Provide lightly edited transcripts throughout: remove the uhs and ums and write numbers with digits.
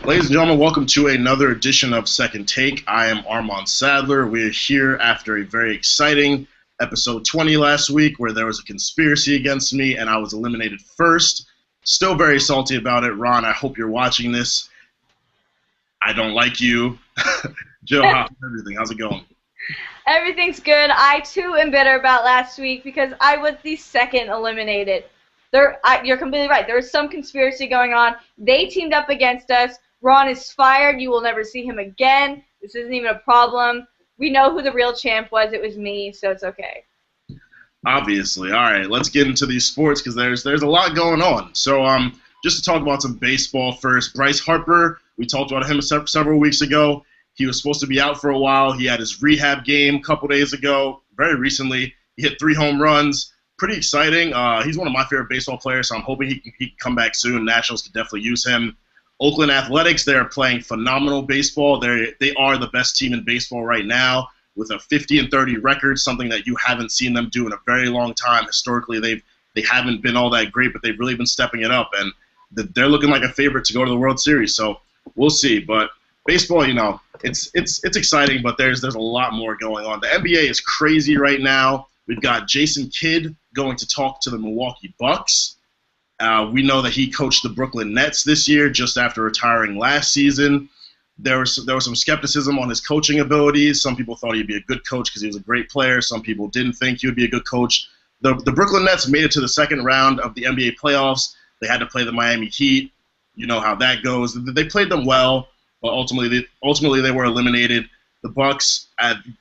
Ladies and gentlemen, welcome to another edition of Second Take. I am Armand Sadler. We are here after a very exciting episode 20 last week where there was a conspiracy against me and I was eliminated first. Still very salty about it. Ron, I hope you're watching this. I don't like you. Jill, how's everything? How's it going? Everything's good. I, too, am bitter about last week because I was the second eliminated. You're completely right. There was some conspiracy going on. They teamed up against us. Ron is fired. You will never see him again. This isn't even a problem. We know who the real champ was. It was me, so it's okay. Obviously. All right, let's get into these sports because there's a lot going on. So just to talk about some baseball first, Bryce Harper, we talked about him several weeks ago. He was supposed to be out for a while. He had his rehab game a couple days ago. Very recently, he hit 3 home runs. Pretty exciting. He's one of my favorite baseball players, so I'm hoping he can come back soon. Nationals could definitely use him. Oakland Athletics, they're playing phenomenal baseball. They are the best team in baseball right now with a 50-30 record, something that you haven't seen them do in a very long time. Historically, they haven't been all that great, but they've really been stepping it up, and they're looking like a favorite to go to the World Series. So we'll see. But baseball, it's exciting, but there's a lot more going on. The NBA is crazy right now. We've got Jason Kidd going to talk to the Milwaukee Bucks. We know that he coached the Brooklyn Nets this year just after retiring last season. There was some skepticism on his coaching abilities. Some people thought he'd be a good coach because he was a great player. Some people didn't think he would be a good coach. The Brooklyn Nets made it to the second round of the NBA playoffs. They had to play the Miami Heat. You know how that goes. They played them well, but ultimately they were eliminated. The Bucks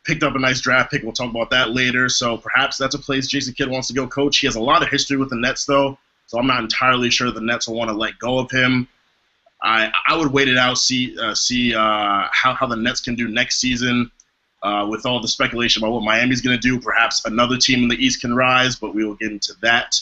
picked up a nice draft pick. We'll talk about that later. So perhaps that's a place Jason Kidd wants to go coach. He has a lot of history with the Nets, though, so I'm not entirely sure the Nets will want to let go of him. I would wait it out, see how the Nets can do next season with all the speculation about what Miami's going to do. Perhaps another team in the East can rise, but we will get into that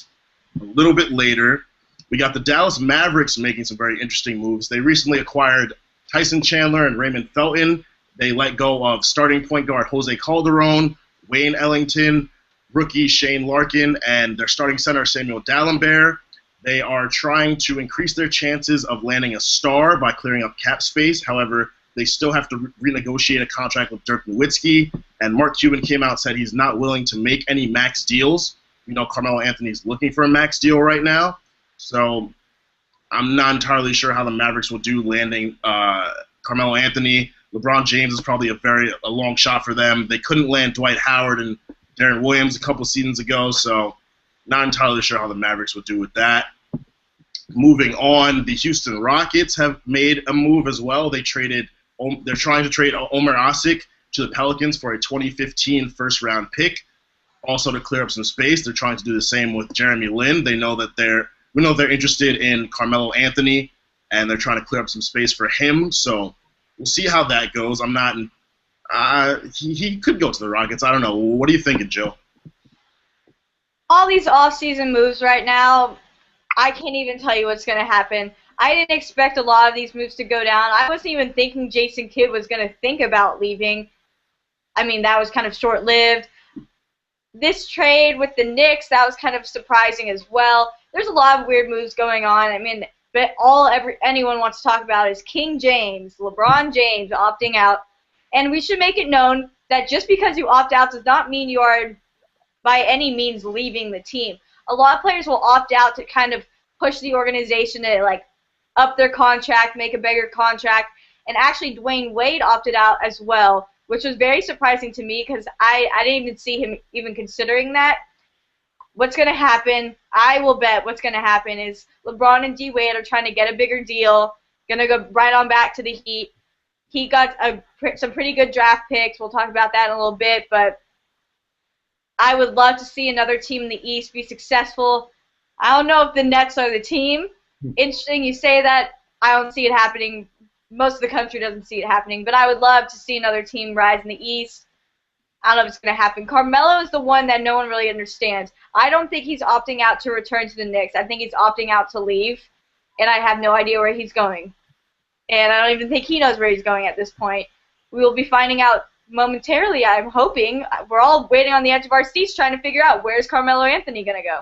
a little bit later. We got the Dallas Mavericks making some very interesting moves. They recently acquired Tyson Chandler and Raymond Felton. They let go of starting point guard Jose Calderon, Wayne Ellington, rookie Shane Larkin, and their starting center Samuel Dalembert. They are trying to increase their chances of landing a star by clearing up cap space. However, they still have to renegotiate a contract with Dirk Nowitzki, and Mark Cuban came out and said he's not willing to make any max deals. Carmelo Anthony's looking for a max deal right now, so I'm not entirely sure how the Mavericks will do landing Carmelo Anthony. LeBron James is probably a long shot for them. They couldn't land Dwight Howard and Darren Williams a couple seasons ago, so not entirely sure how the Mavericks will do with that. Moving on, the Houston Rockets have made a move as well. They're trying to trade Omer Asik to the Pelicans for a 2015 first-round pick, also to clear up some space. They're trying to do the same with Jeremy Lin. We know they're interested in Carmelo Anthony, and they're trying to clear up some space for him. So we'll see how that goes. He could go to the Rockets. I don't know. What are you thinking, Joe? All these off-season moves right now, I can't even tell you what's going to happen. I didn't expect a lot of these moves to go down. I wasn't even thinking Jason Kidd was going to think about leaving. I mean, that was kind of short-lived. This trade with the Knicks, that was kind of surprising as well. There's a lot of weird moves going on. I mean, but anyone wants to talk about is King James, LeBron James opting out. And we should make it known that just because you opt out does not mean you are by any means leaving the team. A lot of players will opt out to kind of push the organization to up their contract, make a bigger contract, and actually Dwayne Wade opted out as well, which was very surprising to me because I didn't even see him even considering that. What's going to happen, I will bet what's going to happen is LeBron and D. Wade are trying to get a bigger deal, going to go right on back to the Heat. He got some pretty good draft picks. We'll talk about that in a little bit, but I would love to see another team in the East be successful. I don't know if the Nets are the team. Interesting you say that. I don't see it happening. Most of the country doesn't see it happening, but I would love to see another team rise in the East. I don't know if it's going to happen. Carmelo is the one that no one really understands. I don't think he's opting out to return to the Knicks. I think he's opting out to leave, and I have no idea where he's going. And I don't even think he knows where he's going at this point. We will be finding out momentarily, I'm hoping. We're all waiting on the edge of our seats trying to figure out where's Carmelo Anthony going to go.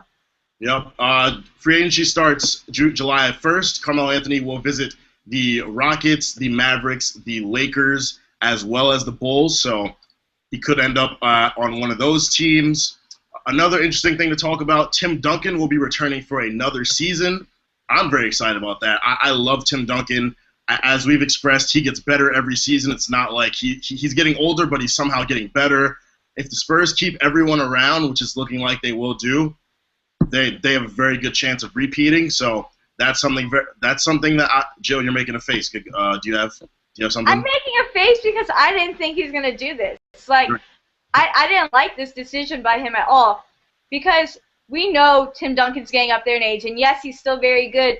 Yep. Free agency starts July 1st. Carmelo Anthony will visit the Rockets, the Mavericks, the Lakers, as well as the Bulls. So he could end up on one of those teams. Another interesting thing to talk about, Tim Duncan will be returning for another season. I'm very excited about that. I love Tim Duncan. As we've expressed, he gets better every season. It's not like he's getting older, but he's somehow getting better. If the Spurs keep everyone around, which is looking like they will do, they have a very good chance of repeating. So that's something that Jill, you're making a face. Do you have something? I'm making a face because I didn't think he was going to do this. It's like I didn't like this decision by him at all because we know Tim Duncan's getting up there in age, and yes, he's still very good,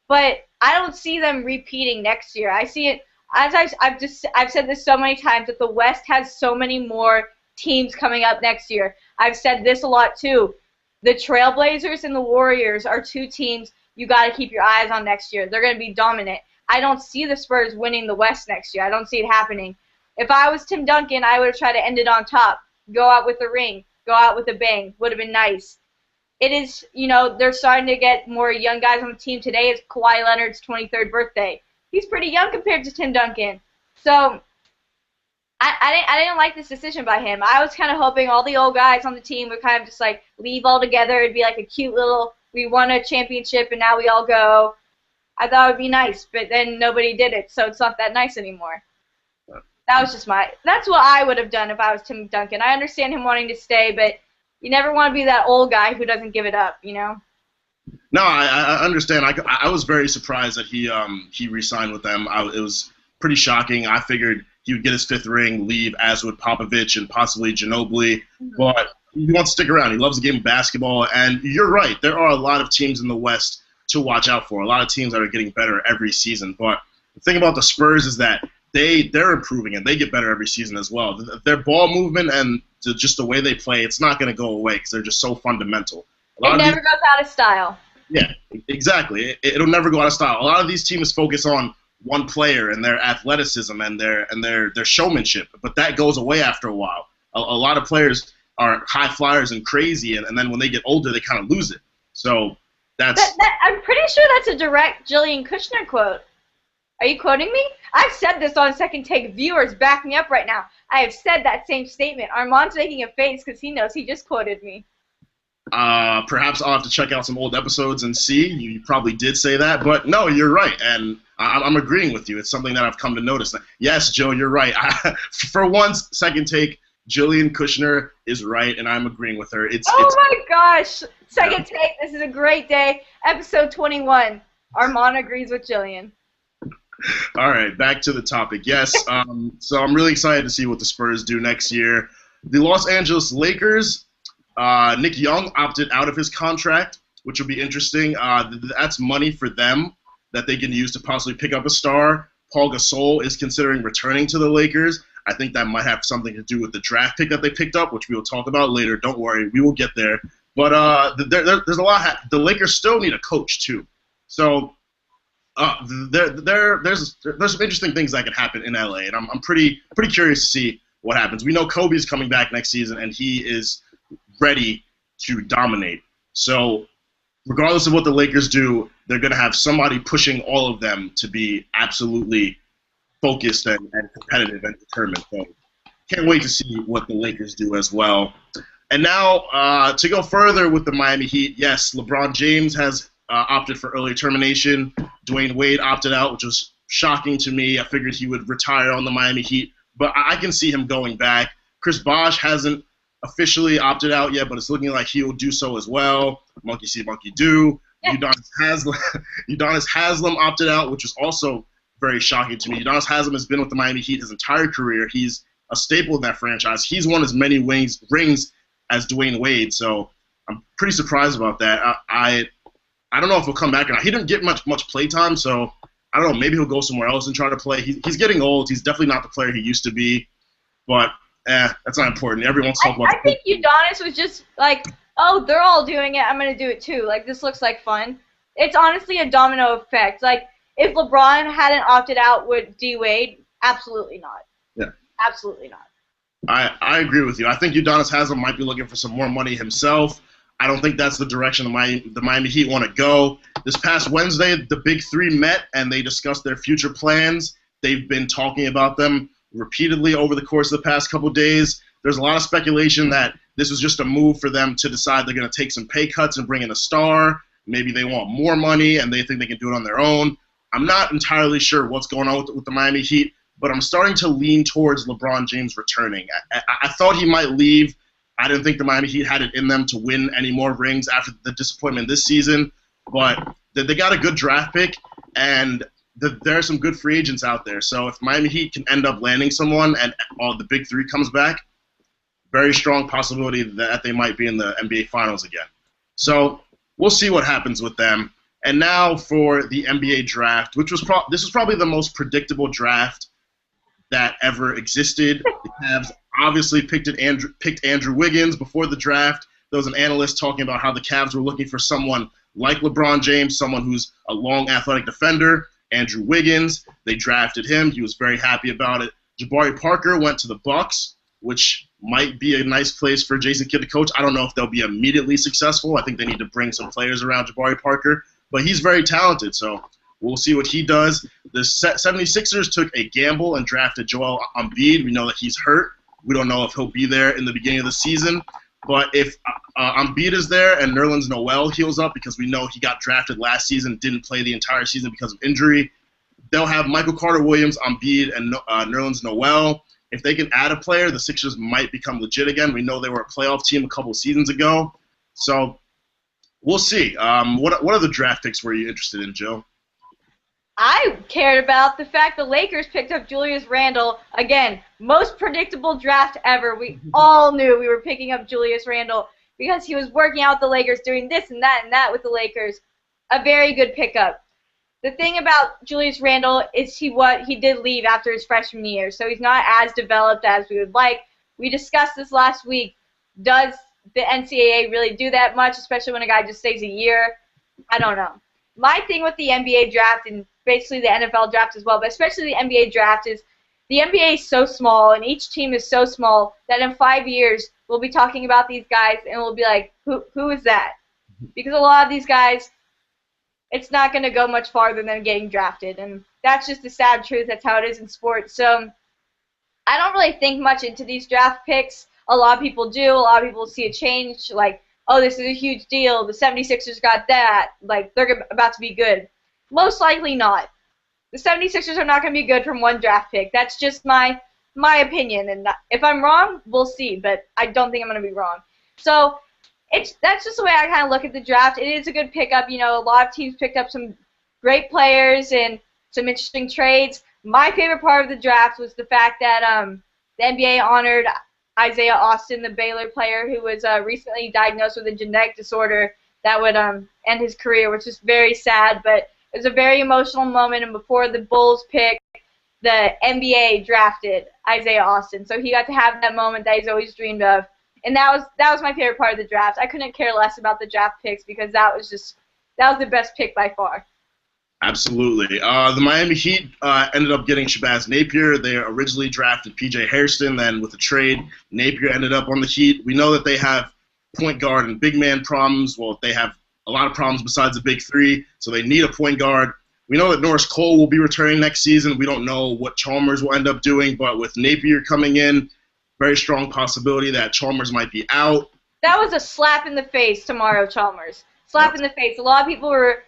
but I don't see them repeating next year. I see it as I've said this so many times that the West has so many more teams coming up next year. I've said this a lot too. The Trailblazers and the Warriors are two teams you got to keep your eyes on next year. They're going to be dominant. I don't see the Spurs winning the West next year. I don't see it happening. If I was Tim Duncan, I would have tried to end it on top. Go out with a ring. Go out with a bang. Would have been nice. It is, they're starting to get more young guys on the team. Today is Kawhi Leonard's 23rd birthday. He's pretty young compared to Tim Duncan. So I didn't like this decision by him. I was kind of hoping all the old guys on the team would kind of just like leave all together. It'd be like a cute little, we won a championship and now we all go. I thought it would be nice, but then nobody did it, so it's not that nice anymore. That's what I would have done if I was Tim Duncan. I understand him wanting to stay, but you never want to be that old guy who doesn't give it up, No, I understand. I was very surprised that he re-signed with them. It was pretty shocking. I figured he would get his 5th ring, leave, as would Popovich and possibly Ginobili. Mm-hmm. But he wants to stick around. He loves the game of basketball. And you're right. There are a lot of teams in the West to watch out for. A lot of teams that are getting better every season. But the thing about the Spurs is that they're improving and they get better every season as well. Their ball movement and just the way they play, it's not going to go away because they're just so fundamental. It never goes out of style. Yeah, exactly. It'll never go out of style. A lot of these teams focus on one player and their athleticism and their showmanship, but that goes away after a while. A lot of players are high flyers and crazy, and then when they get older, they kind of lose it. So I'm pretty sure that's a direct Jillian Kushner quote. Are you quoting me? I've said this on Second Take. Viewers, back me up right now. I have said that same statement. Armand's making a face because he knows he just quoted me. Perhaps I'll have to check out some old episodes and see. You probably did say that, but no, you're right, and I'm agreeing with you. It's something that I've come to notice. Yes, Joe, you're right. For once, Second Take, Jillian Kushner is right, and I'm agreeing with her. My gosh. Second Take, this is a great day. Episode 21. Armand agrees with Jillian. All right, back to the topic. Yes, so I'm really excited to see what the Spurs do next year. The Los Angeles Lakers, Nick Young opted out of his contract, which will be interesting. That's money for them that they can use to possibly pick up a star. Paul Gasol is considering returning to the Lakers. I think that might have something to do with the draft pick that they picked up, which we will talk about later. Don't worry, we will get there. But there's a lot. The Lakers still need a coach too. So there's some interesting things that can happen in LA, and I'm pretty curious to see what happens. We know Kobe's coming back next season, and he is ready to dominate. So regardless of what the Lakers do, they're going to have somebody pushing all of them to be absolutely focused and competitive and determined. So can't wait to see what the Lakers do as well. And now to go further with the Miami Heat, yes, LeBron James has opted for early termination. Dwayne Wade opted out, which was shocking to me. I figured he would retire on the Miami Heat, but I can see him going back. Chris Bosh hasn't officially opted out yet, but it's looking like he will do so as well. Monkey see, monkey do. Udonis Haslem opted out, which was also very shocking to me. Udonis Haslem has been with the Miami Heat his entire career. He's a staple in that franchise. He's won as many rings as Dwayne Wade, so I'm pretty surprised about that. I don't know if he'll come back or not. He didn't get much play time, so I don't know. Maybe he'll go somewhere else and try to play. He's getting old. He's definitely not the player he used to be, but that's not important. Everyone's talking about. I think Udonis was just like, oh, they're all doing it. I'm going to do it too. Like, this looks like fun. It's honestly a domino effect. Like, if LeBron hadn't opted out, would D. Wade? Absolutely not. Yeah. Absolutely not. I agree with you. I think Udonis Haslem might be looking for some more money himself. I don't think that's the direction the Miami Heat want to go. This past Wednesday, the big three met and they discussed their future plans. They've been talking about them repeatedly over the course of the past couple days. There's a lot of speculation that this was just a move for them to decide they're going to take some pay cuts and bring in a star. Maybe they want more money and they think they can do it on their own. I'm not entirely sure what's going on with the Miami Heat, but I'm starting to lean towards LeBron James returning. I thought he might leave. I didn't think the Miami Heat had it in them to win any more rings after the disappointment this season, but they got a good draft pick, and there are some good free agents out there. So if Miami Heat can end up landing someone and the big three comes back, very strong possibility that they might be in the NBA Finals again. So we'll see what happens with them. And now for the NBA draft, which was this was probably the most predictable draft that ever existed. The Cavs obviously picked Andrew Wiggins before the draft. There was an analyst talking about how the Cavs were looking for someone like LeBron James, someone who's a long athletic defender. Andrew Wiggins, they drafted him. He was very happy about it. Jabari Parker went to the Bucks, which might be a nice place for Jason Kidd to coach. I don't know if they'll be immediately successful. I think they need to bring some players around Jabari Parker, but he's very talented, so we'll see what he does. The 76ers took a gamble and drafted Joel Embiid. We know that he's hurt. We don't know if he'll be there in the beginning of the season. But if Embiid is there and Nerlens Noel heals up, because we know he got drafted last season, didn't play the entire season because of injury, they'll have Michael Carter-Williams, Embiid, and Nerlens Noel. If they can add a player, the Sixers might become legit again. We know they were a playoff team a couple seasons ago. So we'll see. What other draft picks were you interested in, Joe? I cared about the fact the Lakers picked up Julius Randle. Again, most predictable draft ever. We all knew we were picking up Julius Randle because he was working out the Lakers, doing this and that with the Lakers. A very good pickup. The thing about Julius Randle is he did leave after his freshman year, so he's not as developed as we would like. We discussed this last week. Does the NCAA really do that much, especially when a guy just stays a year? I don't know. My thing with the NBA draft, and basically the NFL draft as well, but especially the NBA draft, is the NBA is so small and each team is so small that in 5 years we'll be talking about these guys and we'll be like, who is that? Because a lot of these guys, it's not going to go much farther than getting drafted, and that's just the sad truth. That's how it is in sports. So I don't really think much into these draft picks. A lot of people do. A lot of people see a change, like, oh, this is a huge deal. The 76ers got that. Like, they're about to be good. Most likely not. The 76ers are not going to be good from one draft pick. That's just my opinion. And if I'm wrong, we'll see. But I don't think I'm going to be wrong. So that's just the way I kind of look at the draft. It is a good pickup. You know, a lot of teams picked up some great players and some interesting trades. My favorite part of the draft was the fact that the NBA honored Isaiah Austin, the Baylor player who was recently diagnosed with a genetic disorder that would end his career, which is very sad, but it was a very emotional moment. And before the Bulls pick, the NBA drafted Isaiah Austin, so he got to have that moment that he's always dreamed of. And that was my favorite part of the draft. I couldn't care less about the draft picks because that was the best pick by far. Absolutely. The Miami Heat ended up getting Shabazz Napier. They originally drafted P.J. Hairston. Then with the trade, Napier ended up on the Heat. We know that they have point guard and big man problems. Well, they have a lot of problems besides the big three, so they need a point guard. We know that Norris Cole will be returning next season. We don't know what Chalmers will end up doing, but with Napier coming in, very strong possibility that Chalmers might be out. That was a slap in the face to Mario Chalmers. Slap in the face. A lot of people were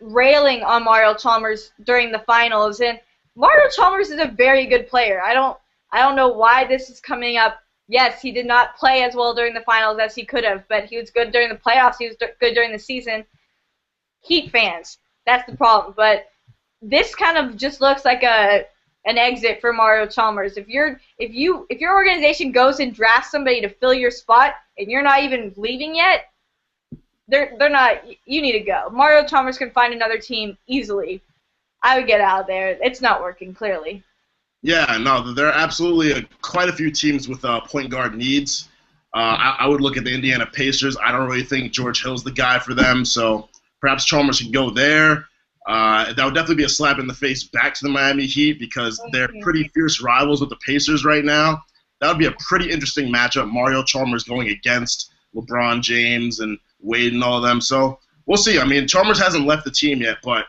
railing on Mario Chalmers during the finals, and Mario Chalmers is a very good player. I don't know why this is coming up. Yes, he did not play as well during the finals as he could have, but he was good during the playoffs. He was good during the season. Heat fans, that's the problem. But this kind of just looks like an exit for Mario Chalmers. If your organization goes and drafts somebody to fill your spot and you're not even leaving yet, they're not. You need to go. Mario Chalmers can find another team easily. I would get out of there. It's not working, clearly. Yeah, no, there are absolutely quite a few teams with point guard needs. I would look at the Indiana Pacers. I don't really think George Hill's the guy for them, so perhaps Chalmers should go there. That would definitely be a slap in the face back to the Miami Heat because they're pretty fierce rivals with the Pacers right now. That would be a pretty interesting matchup, Mario Chalmers going against LeBron James and Wade and all of them. So we'll see. I mean, Chalmers hasn't left the team yet, but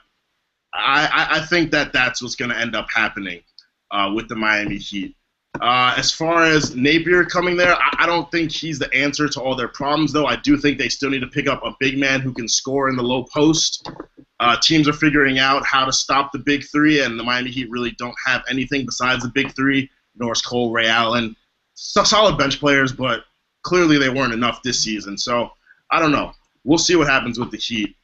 I think that's what's going to end up happening with the Miami Heat. As far as Napier coming there, I don't think he's the answer to all their problems, though. I do think they still need to pick up a big man who can score in the low post. Teams are figuring out how to stop the big three, and the Miami Heat really don't have anything besides the big three. Norris Cole, Ray Allen, solid bench players, but clearly they weren't enough this season. So I don't know. We'll see what happens with the Heat.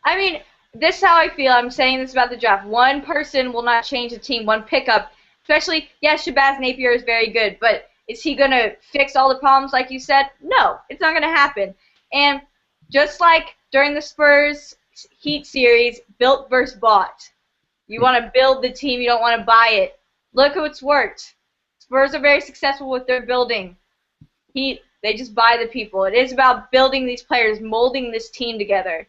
I mean, this is how I feel. I'm saying this about the draft. One person will not change the team, one pickup. Especially, yes, Shabazz Napier is very good, but is he going to fix all the problems like you said? No, it's not going to happen. And just like during the Spurs Heat series, built versus bought. You want to build the team, you don't want to buy it. Look at what's worked. Spurs are very successful with their building. Heat, they just buy the people. It is about building these players, molding this team together.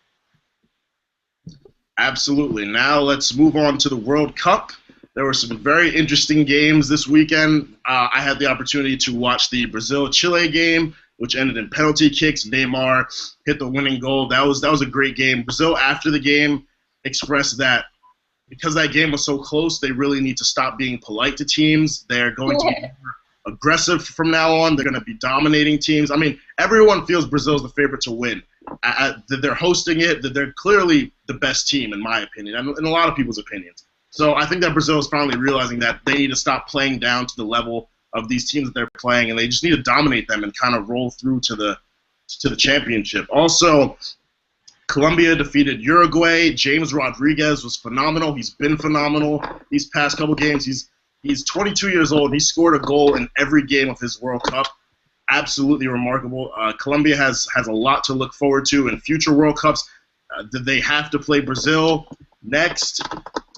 Absolutely. Now let's move on to the World Cup. There were some very interesting games this weekend. I had the opportunity to watch the Brazil-Chile game, which ended in penalty kicks. Neymar hit the winning goal. That was a great game. Brazil, after the game, expressed that because that game was so close, they really need to stop being polite to teams. They're going to be more aggressive from now on. They're going to be dominating teams. I mean, everyone feels Brazil's the favorite to win. They're hosting it. They're clearly the best team, in my opinion, and in a lot of people's opinions. So I think that Brazil is finally realizing that they need to stop playing down to the level of these teams that they're playing, and they just need to dominate them and kind of roll through to the championship. Also, Colombia defeated Uruguay. James Rodriguez was phenomenal. He's been phenomenal these past couple games. He's 22 years old. He scored a goal in every game of his World Cup. Absolutely remarkable. Colombia has a lot to look forward to in future World Cups. They have to play Brazil next.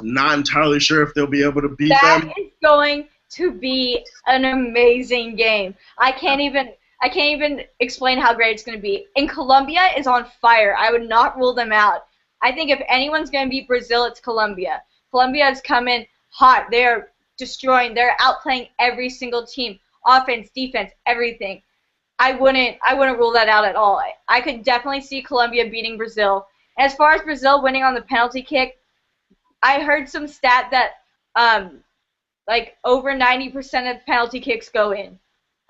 Not entirely sure if they'll be able to beat them. That is going to be an amazing game. I can't even explain how great it's going to be. And Colombia is on fire. I would not rule them out. I think if anyone's going to beat Brazil, it's Colombia. Colombia is coming hot. They're destroying. They're outplaying every single team. Offense, defense, everything. I wouldn't rule that out at all. I could definitely see Colombia beating Brazil. As far as Brazil winning on the penalty kick, I heard some stat that like over 90% of penalty kicks go in.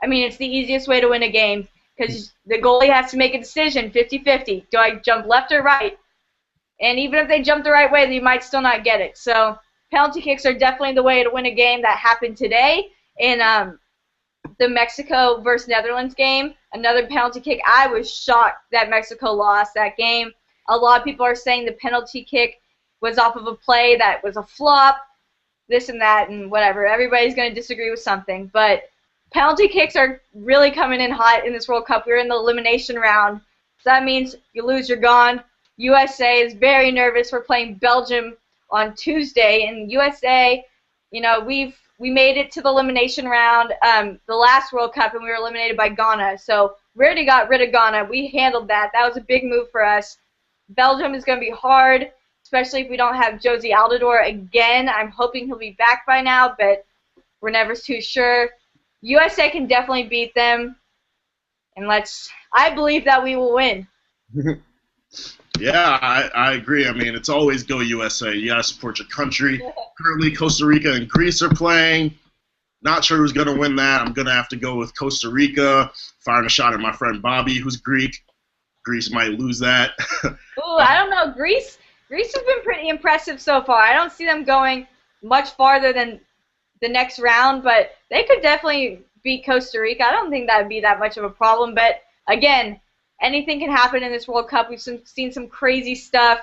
I mean, it's the easiest way to win a game because the goalie has to make a decision, 50-50. Do I jump left or right? And even if they jump the right way, they might still not get it. So penalty kicks are definitely the way to win a game. That happened today in the Mexico versus Netherlands game. Another penalty kick. I was shocked that Mexico lost that game. A lot of people are saying the penalty kick was off of a play that was a flop, this and that and whatever. Everybody's going to disagree with something. But penalty kicks are really coming in hot in this World Cup. We're in the elimination round. So that means you lose, you're gone. USA is very nervous. We're playing Belgium on Tuesday. And USA, you know, we made it to the elimination round the last World Cup, and we were eliminated by Ghana. So we already got rid of Ghana. We handled that. That was a big move for us. Belgium is going to be hard, especially if we don't have Josie Altidore again. I'm hoping he'll be back by now, but we're never too sure. USA can definitely beat them, and I believe that we will win. Yeah, I agree. I mean, it's always go USA. You got to support your country. Currently, Costa Rica and Greece are playing. Not sure who's going to win that. I'm going to have to go with Costa Rica, firing a shot at my friend Bobby, who's Greek. Greece might lose that. Ooh, I don't know. Greece has been pretty impressive so far. I don't see them going much farther than the next round, but they could definitely beat Costa Rica. I don't think that would be that much of a problem. But, again, anything can happen in this World Cup. We've seen some crazy stuff.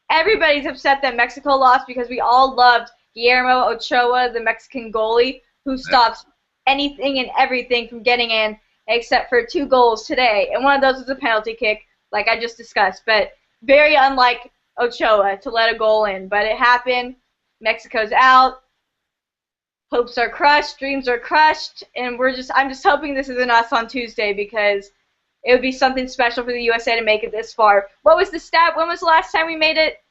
Everybody's upset that Mexico lost because we all loved Guillermo Ochoa, the Mexican goalie, who stops anything and everything from getting in except for 2 goals today. And one of those was a penalty kick, like I just discussed. But very unlike Ochoa to let a goal in. But it happened. Mexico's out. Hopes are crushed. Dreams are crushed. And I'm just hoping this isn't us on Tuesday because it would be something special for the USA to make it this far. What was the stat? When was the last time we made it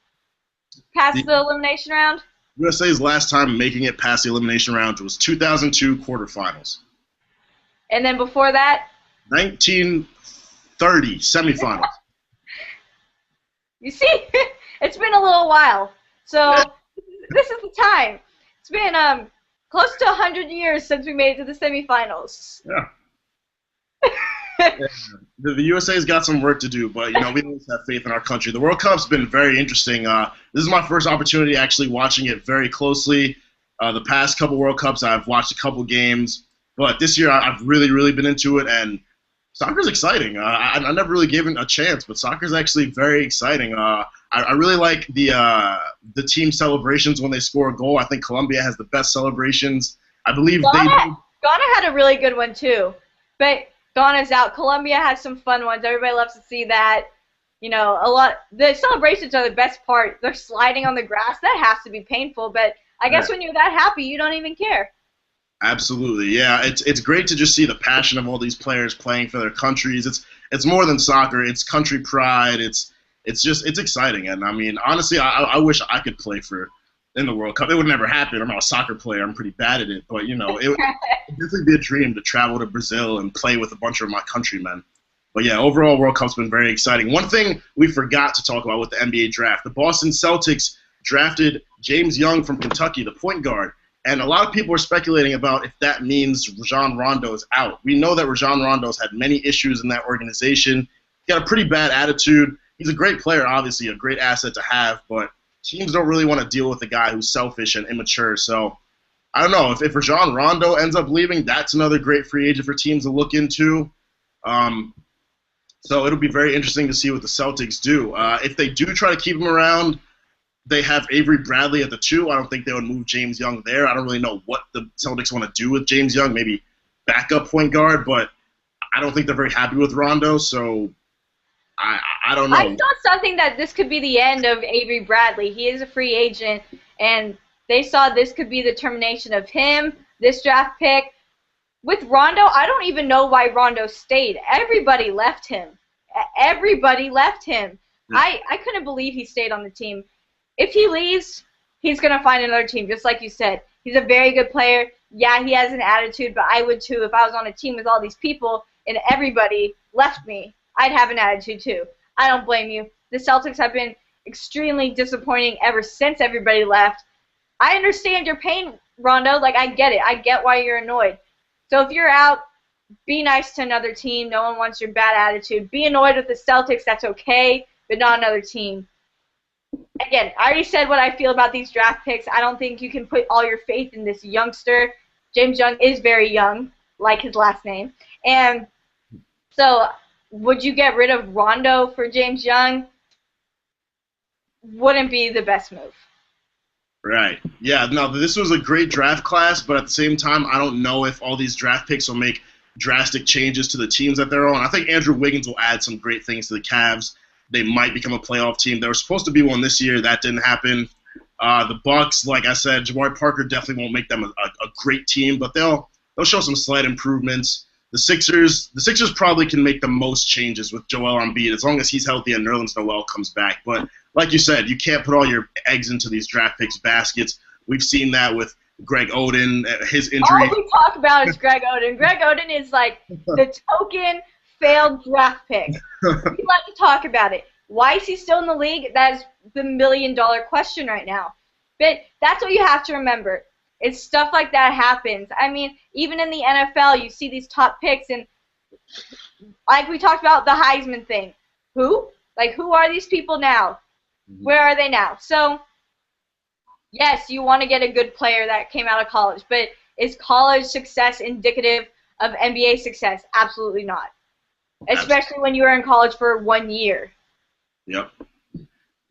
past the elimination round? USA's last time making it past the elimination round was 2002 quarterfinals. And then before that? 1930 semifinals. You see, it's been a little while. So this is the time. It's been close to 100 years since we made it to the semifinals. Yeah. The USA's got some work to do, but we always have faith in our country. The World Cup's been very interesting. This is my first opportunity actually watching it very closely. The past couple World Cups, I've watched a couple games, but this year I've really been into it, and soccer's exciting. I never really gave it a chance, but soccer's actually very exciting. I really like the team celebrations when they score a goal. I think Colombia has the best celebrations. I believe Ghana had a really good one too, but Ghana's out. Colombia has some fun ones. Everybody loves to see that. The celebrations are the best part. They're sliding on the grass. That has to be painful, but I guess when you're that happy, you don't even care. Absolutely, yeah. It's great to just see the passion of all these players playing for their countries. It's more than soccer. It's country pride. It's exciting. And I mean, honestly, I wish I could play in the World Cup. It would never happen. I'm not a soccer player. I'm pretty bad at it. But it would definitely be a dream to travel to Brazil and play with a bunch of my countrymen. But yeah, overall, World Cup's been very exciting. One thing we forgot to talk about with the NBA draft: the Boston Celtics drafted James Young from Kentucky, the point guard. And a lot of people are speculating about if that means Rajon Rondo is out. We know that Rajon Rondo's had many issues in that organization. He's got a pretty bad attitude. He's a great player, obviously, a great asset to have, but teams don't really want to deal with a guy who's selfish and immature. So I don't know. If Rajon Rondo ends up leaving, that's another great free agent for teams to look into. So it'll be very interesting to see what the Celtics do. If they do try to keep him around, they have Avery Bradley at the 2. I don't think they would move James Young there. I don't really know what the Celtics want to do with James Young, maybe backup point guard, but I don't think they're very happy with Rondo, so I don't know. I saw something that this could be the end of Avery Bradley. He is a free agent, and they saw this could be the termination of him, this draft pick. With Rondo, I don't even know why Rondo stayed. Everybody left him. Everybody left him. Yeah. I couldn't believe he stayed on the team. If he leaves, he's going to find another team, just like you said. He's a very good player. Yeah, he has an attitude, but I would too. If I was on a team with all these people and everybody left me, I'd have an attitude too. I don't blame you. The Celtics have been extremely disappointing ever since everybody left. I understand your pain, Rondo. Like, I get it. I get why you're annoyed. So if you're out, be nice to another team. No one wants your bad attitude. Be annoyed with the Celtics. That's okay, but not another team. Again, I already said what I feel about these draft picks. I don't think you can put all your faith in this youngster. James Young is very young, like his last name. And so would you get rid of Rondo for James Young? Wouldn't be the best move. Right. Yeah, no, this was a great draft class, but at the same time, I don't know if all these draft picks will make drastic changes to the teams that they're on. I think Andrew Wiggins will add some great things to the Cavs. They might become a playoff team. They were supposed to be one this year. That didn't happen. The Bucks, like I said, Jabari Parker definitely won't make them a great team, but they'll show some slight improvements. The Sixers probably can make the most changes with Joel Embiid as long as he's healthy and Nerlens Noel comes back. But like you said, you can't put all your eggs into these draft picks baskets. We've seen that with Greg Oden, his injury. All we talk about is Greg Oden. Greg Oden is like the token failed draft pick. We like to talk about it. Why is he still in the league? That is the million-dollar question right now. But that's what you have to remember. It's stuff like that happens. I mean, even in the NFL, you see these top picks, and like we talked about the Heisman thing. Who? Like, who are these people now? Where are they now? So, yes, you want to get a good player that came out of college, but is college success indicative of NBA success? Absolutely not. Especially when you were in college for 1 year. Yep.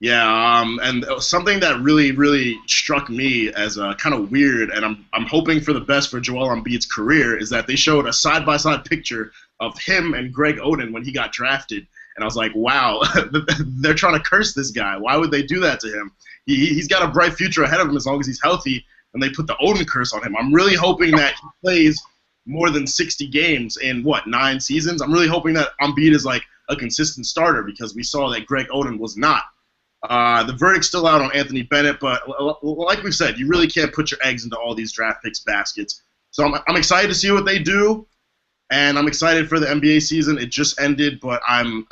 Yeah, and something that really struck me as kind of weird, and I'm hoping for the best for Joel Embiid's career, is that they showed a side-by-side picture of him and Greg Oden when he got drafted. And I was like, wow, they're trying to curse this guy. Why would they do that to him? He's got a bright future ahead of him as long as he's healthy, and they put the Oden curse on him. I'm really hoping that he plays more than 60 games in, 9 seasons? I'm really hoping that Embiid is like a consistent starter because we saw that Greg Oden was not. The verdict's still out on Anthony Bennett, but like we said, you really can't put your eggs into all these draft picks baskets. So I'm excited to see what they do, and I'm excited for the NBA season. It just ended, but I'm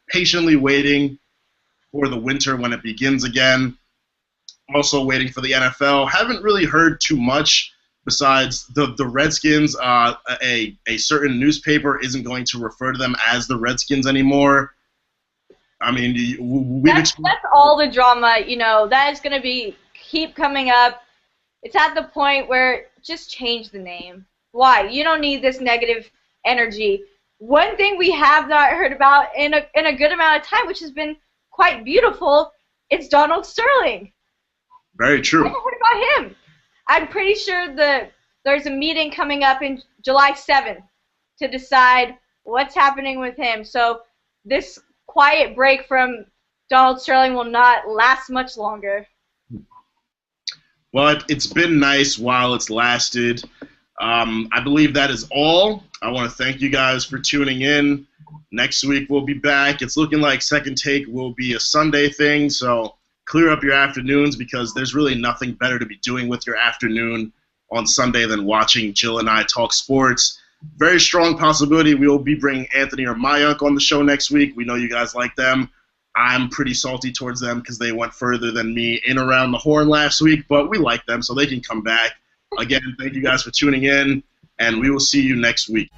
patiently waiting for the winter when it begins again. Also waiting for the NFL. Haven't really heard too much besides the Redskins. A certain newspaper isn't going to refer to them as the Redskins anymore. I mean, that's all the drama. That is going to keep coming up. It's at the point where just change the name. Why? You don't need this negative energy. One thing we have not heard about in a good amount of time, which has been quite beautiful, it's Donald Sterling. Very true. I haven't heard about him. I'm pretty sure there's a meeting coming up in July 7th to decide what's happening with him. So this quiet break from Donald Sterling will not last much longer. Well, it's been nice while it's lasted. I believe that is all. I want to thank you guys for tuning in. Next week we'll be back. It's looking like Second Take will be a Sunday thing, so clear up your afternoons because there's really nothing better to be doing with your afternoon on Sunday than watching Jill and I talk sports. Very strong possibility we will be bringing Anthony or Mayank on the show next week. We know you guys like them. I'm pretty salty towards them because they went further than me in around the horn last week, but we like them, so they can come back. Again, thank you guys for tuning in, and we will see you next week.